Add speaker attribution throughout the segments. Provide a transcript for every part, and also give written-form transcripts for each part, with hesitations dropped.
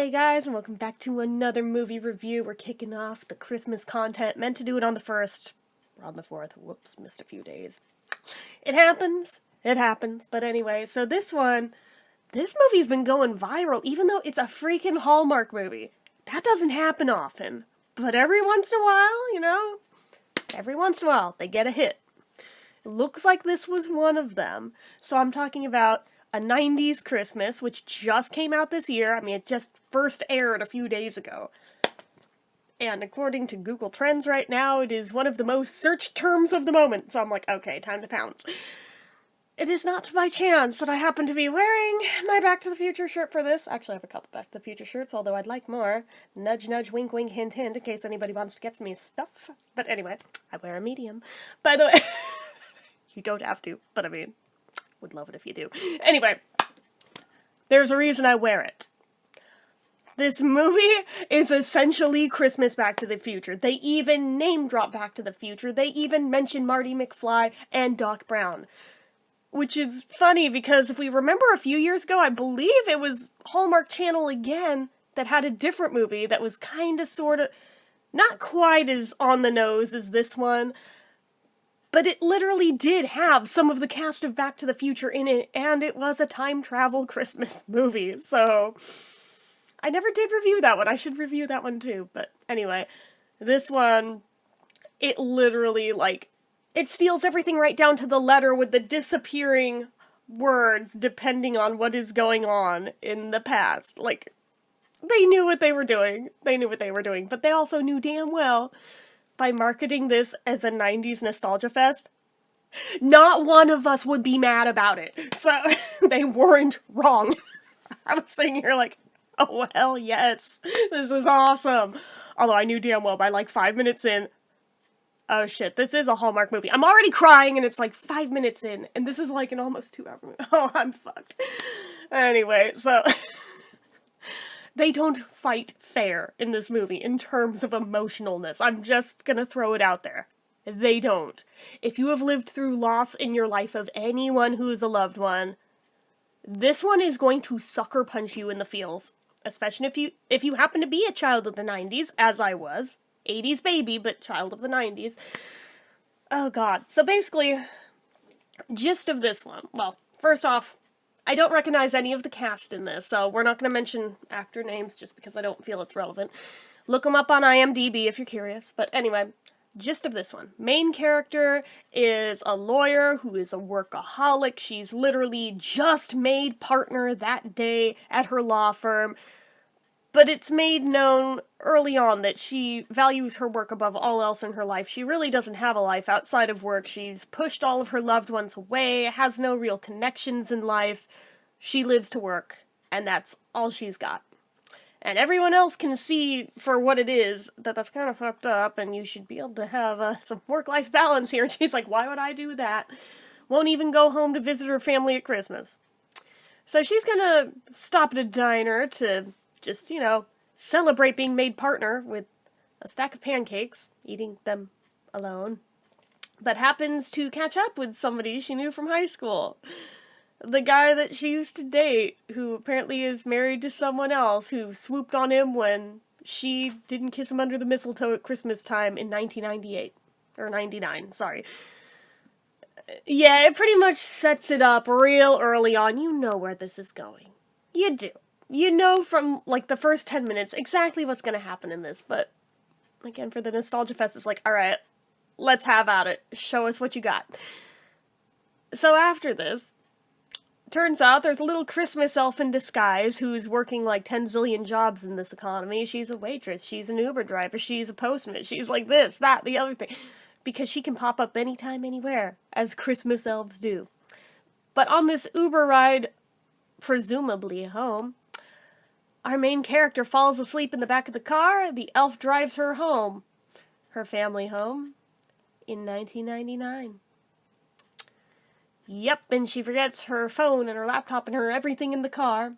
Speaker 1: Hey guys, and welcome back to another movie review. We're kicking off the Christmas content. Meant to do it on the 1st, or on the 4th. Whoops, missed a few days. It happens. It happens. But anyway, so this movie's been going viral, even though it's a freaking Hallmark movie. That doesn't happen often. But every once in a while, every once in a while, they get a hit. It looks like this was one of them. So I'm talking about A 90s Christmas, which just came out this year. I mean, it just first aired a few days ago. And according to Google Trends right now, it is one of the most searched terms of the moment. So I'm like, okay, time to pounce. It is not by chance that I happen to be wearing my Back to the Future shirt for this. Actually, I have a couple Back to the Future shirts, although I'd like more. Nudge, nudge, wink, wink, hint, hint, in case anybody wants to get me stuff. But anyway, I wear a medium. By the way, you don't have to, but I mean, would love it if you do. Anyway, there's a reason I wear it. This movie is essentially Christmas Back to the Future. They even name drop Back to the Future. They even mention Marty McFly and Doc Brown. Which is funny because if we remember a few years ago, I believe it was Hallmark Channel again that had a different movie that was kinda sorta not quite as on the nose as this one. But it literally did have some of the cast of Back to the Future in it, and it was a time travel Christmas movie, so I never did review that one. I should review that one too, but anyway, this one, it literally, it steals everything right down to the letter with the disappearing words depending on what is going on in the past. They knew what they were doing. But they also knew damn well by marketing this as a 90s nostalgia fest, not one of us would be mad about it. So, they weren't wrong. I was sitting here like, oh hell yes, this is awesome. Although I knew damn well by 5 minutes in, oh shit, this is a Hallmark movie. I'm already crying and it's 5 minutes in, and this is an almost 2 hour movie. Oh, I'm fucked. Anyway, so they don't fight fair in this movie in terms of emotionalness. I'm just gonna throw it out there. They don't. If you have lived through loss in your life of anyone who is a loved one, this one is going to sucker punch you in the feels. Especially if you happen to be a child of the 90s, as I was. 80s baby, but child of the 90s. Oh god. So basically, gist of this one. Well, first off, I don't recognize any of the cast in this, so we're not going to mention actor names just because I don't feel it's relevant. Look them up on IMDb if you're curious. But anyway, gist of this one. Main character is a lawyer who is a workaholic. She's literally just made partner that day at her law firm. But it's made known early on that she values her work above all else in her life. She really doesn't have a life outside of work. She's pushed all of her loved ones away, has no real connections in life. She lives to work, and that's all she's got. And everyone else can see for what it is that that's kind of fucked up, and you should be able to have some work-life balance here. And she's like, why would I do that? Won't even go home to visit her family at Christmas. So she's gonna stop at a diner to just, celebrate being made partner with a stack of pancakes, eating them alone, but happens to catch up with somebody she knew from high school. The guy that she used to date, who apparently is married to someone else, who swooped on him when she didn't kiss him under the mistletoe at Christmas time in 1998. Or 99, sorry. Yeah, it pretty much sets it up real early on. You know where this is going. You do. You know from, the first 10 minutes exactly what's gonna happen in this, but, again, for the Nostalgia Fest, it's alright, let's have at it. Show us what you got. So after this, turns out there's a little Christmas elf in disguise who's working 10 zillion jobs in this economy. She's a waitress, she's an Uber driver, she's a postman, she's this, that, the other thing. Because she can pop up anytime, anywhere, as Christmas elves do. But on this Uber ride, presumably home, our main character falls asleep in the back of the car. The elf drives her home. Her family home. In 1999. Yep, and she forgets her phone and her laptop and her everything in the car.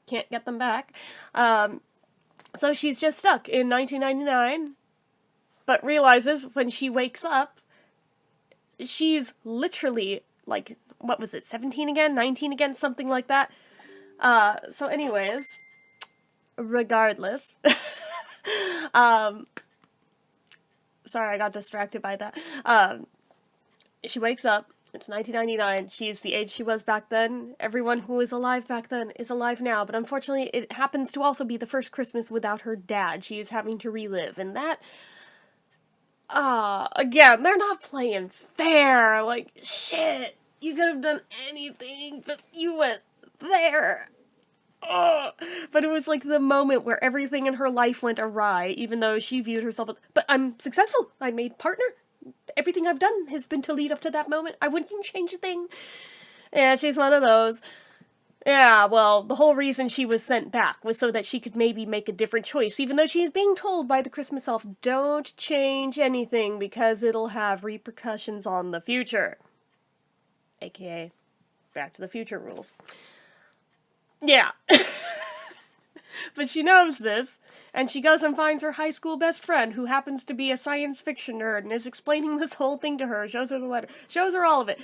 Speaker 1: Can't get them back. So she's just stuck in 1999. But realizes when she wakes up, she's literally, what was it, 17 again? 19 again? Something like that. So anyways, Regardless. um, sorry, I got distracted by that. She wakes up. It's 1999. She's the age she was back then. Everyone who was alive back then is alive now, but unfortunately it happens to also be the first Christmas without her dad. She is having to relive, and that again, they're not playing fair. Like, shit, you could have done anything, but you went there. Ugh. But it was like the moment where everything in her life went awry, even though she viewed herself as, but I'm successful. I made partner. Everything I've done has been to lead up to that moment. I wouldn't change a thing. Yeah, she's one of those. Yeah, well, the whole reason she was sent back was so that she could maybe make a different choice, even though she is being told by the Christmas elf, don't change anything because it'll have repercussions on the future. AKA, Back to the Future rules. Yeah. But she knows this, and she goes and finds her high school best friend, who happens to be a science fiction nerd, and is explaining this whole thing to her, shows her the letter, shows her all of it.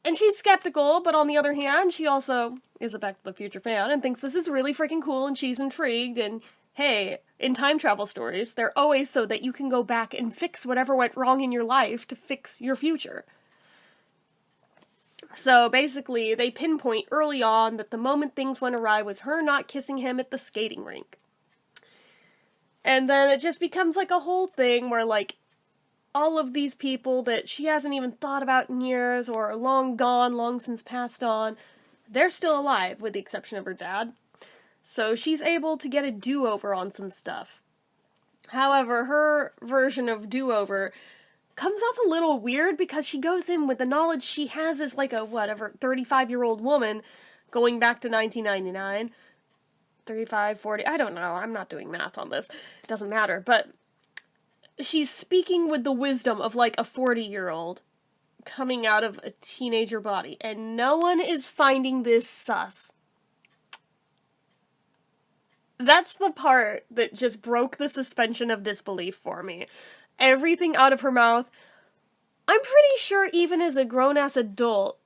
Speaker 1: And she's skeptical, but on the other hand, she also is a Back to the Future fan and thinks this is really freaking cool, and she's intrigued, and hey, in time travel stories, they're always so that you can go back and fix whatever went wrong in your life to fix your future. So basically, they pinpoint early on that the moment things went awry was her not kissing him at the skating rink. And then it just becomes like a whole thing where, like, all of these people that she hasn't even thought about in years or are long gone, long since passed on, they're still alive, with the exception of her dad. So she's able to get a do-over on some stuff. However, her version of do-over comes off a little weird because she goes in with the knowledge she has as like a, 35-year-old woman going back to 1999. 35, 40, I don't know, I'm not doing math on this. It doesn't matter, but she's speaking with the wisdom of like a 40-year-old coming out of a teenager body, and no one is finding this sus. That's the part that just broke the suspension of disbelief for me. Everything out of her mouth, I'm pretty sure even as a grown-ass adult,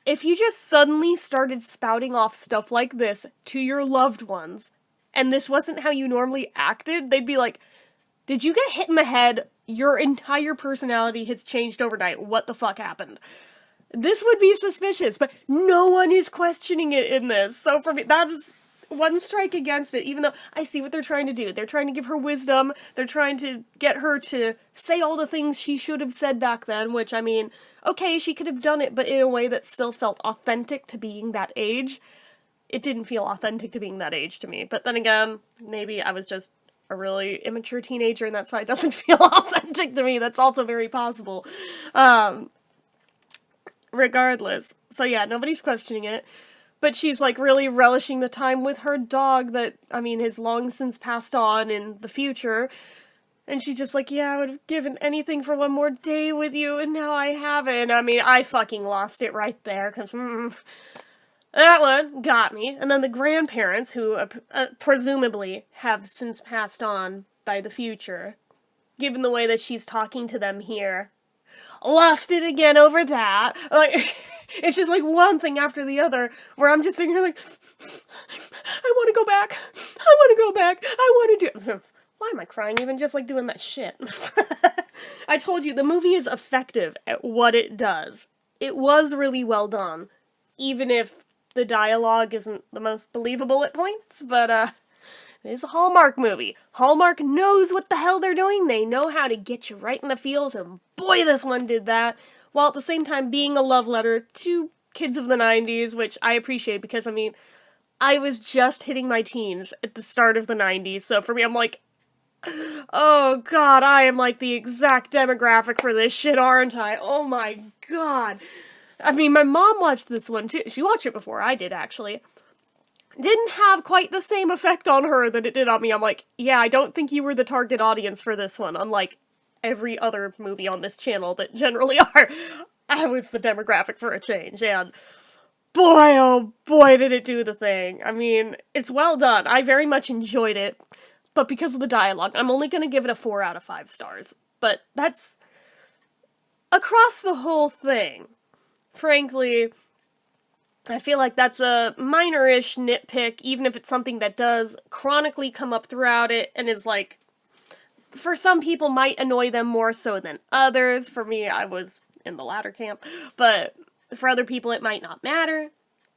Speaker 1: if you just suddenly started spouting off stuff like this to your loved ones, and this wasn't how you normally acted, they'd be like, did you get hit in the head? Your entire personality has changed overnight. What the fuck happened? This would be suspicious, but no one is questioning it in this. So for me, that is one strike against it, even though I see what they're trying to do. They're trying to give her wisdom. They're trying to get her to say all the things she should have said back then, which, I mean, okay, she could have done it, but in a way that still felt authentic to being that age. It didn't feel authentic to being that age to me. But then again, maybe I was just a really immature teenager and that's why it doesn't feel authentic to me. That's also very possible. Regardless. So yeah, nobody's questioning it. But she's, like, really relishing the time with her dog that, I mean, has long since passed on in the future. And she's just like, yeah, I would have given anything for one more day with you, and now I haven't. I mean, I fucking lost it right there, because, that one got me. And then the grandparents, who presumably have since passed on by the future, given the way that she's talking to them here, lost it again over that. Like, it's just like one thing after the other, where I'm just sitting here like, I want to go back. I want to go back. I want to do... Why am I crying even just like doing that shit? I told you, the movie is effective at what it does. It was really well done. Even if the dialogue isn't the most believable at points, but, it is a Hallmark movie. Hallmark knows what the hell they're doing. They know how to get you right in the feels, and boy, this one did that. While at the same time being a love letter to kids of the 90s, which I appreciate because, I mean, I was just hitting my teens at the start of the 90s, so for me, I'm like, oh god, I am like the exact demographic for this shit, aren't I? Oh my god. I mean, my mom watched this one too. She watched it before I did, actually. Didn't have quite the same effect on her that it did on me. I'm like, yeah, I don't think you were the target audience for this one, unlike every other movie on this channel that generally are. I was the demographic for a change, and boy, oh boy, did it do the thing. I mean, it's well done. I very much enjoyed it, but because of the dialogue, I'm only going to give it a 4 out of 5 stars. But that's across the whole thing. Frankly, I feel like that's a minor-ish nitpick, even if it's something that does chronically come up throughout it, and is like, for some people might annoy them more so than others. For me, I was in the latter camp, but for other people it might not matter.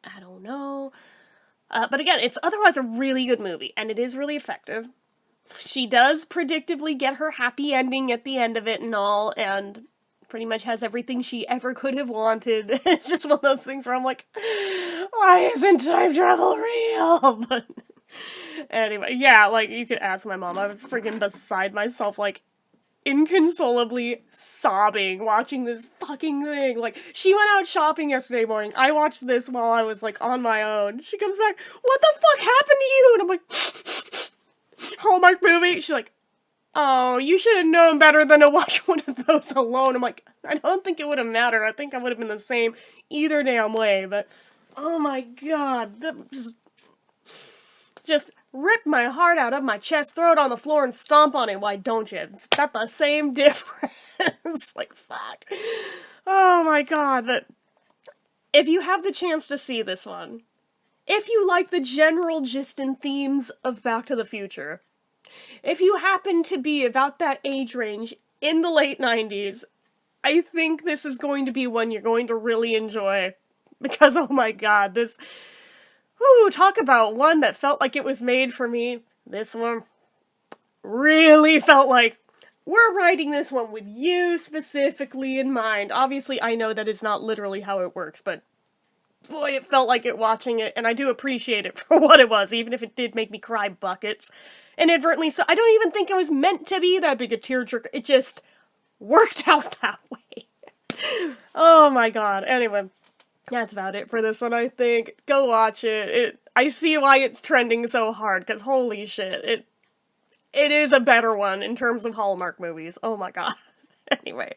Speaker 1: I don't know. But again, it's otherwise a really good movie, and it is really effective. She does predictably get her happy ending at the end of it and all, and pretty much has everything she ever could have wanted. It's just one of those things where I'm like, why isn't time travel real? But anyway, yeah, like, you could ask my mom. I was freaking beside myself, like, inconsolably sobbing watching this fucking thing. Like, she went out shopping yesterday morning. I watched this while I was, like, on my own. She comes back, what the fuck happened to you? And I'm like, Hallmark movie? She's like, oh, you should have known better than to watch one of those alone. I'm like, I don't think it would have mattered. I think I would have been the same either damn way, but oh my god, that just rip my heart out of my chest, throw it on the floor and stomp on it. Why don't you? It's got the same difference. Like, fuck. Oh my god, but if you have the chance to see this one, if you like the general gist and themes of Back to the Future, if you happen to be about that age range in the late 90s, I think this is going to be one you're going to really enjoy. Because, oh my god, this... Ooh, talk about one that felt like it was made for me. This one really felt like, we're writing this one with you specifically in mind. Obviously, I know that is not literally how it works, but boy, it felt like it watching it, and I do appreciate it for what it was, even if it did make me cry buckets. Inadvertently, so I don't even think it was meant to be that big a tearjerker. It just worked out that way. Oh my god. Anyway, that's about it for this one, I think. Go watch it. I see why it's trending so hard, because holy shit, it is a better one in terms of Hallmark movies. Oh my god. Anyway,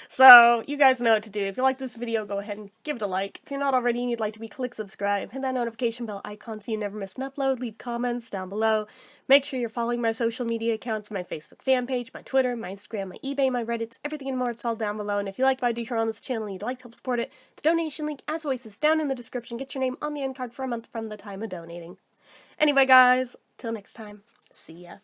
Speaker 1: so you guys know what to do. If you like this video, go ahead and give it a like. If you're not already and you'd like to be, click subscribe. Hit that notification bell icon so you never miss an upload. Leave comments down below. Make sure you're following my social media accounts, my Facebook fan page, my Twitter, my Instagram, my eBay, my Reddits, everything and more. It's all down below. And if you like what I do here on this channel and you'd like to help support it, the donation link, as always, is down in the description. Get your name on the end card for a month from the time of donating. Anyway, guys, till next time, see ya.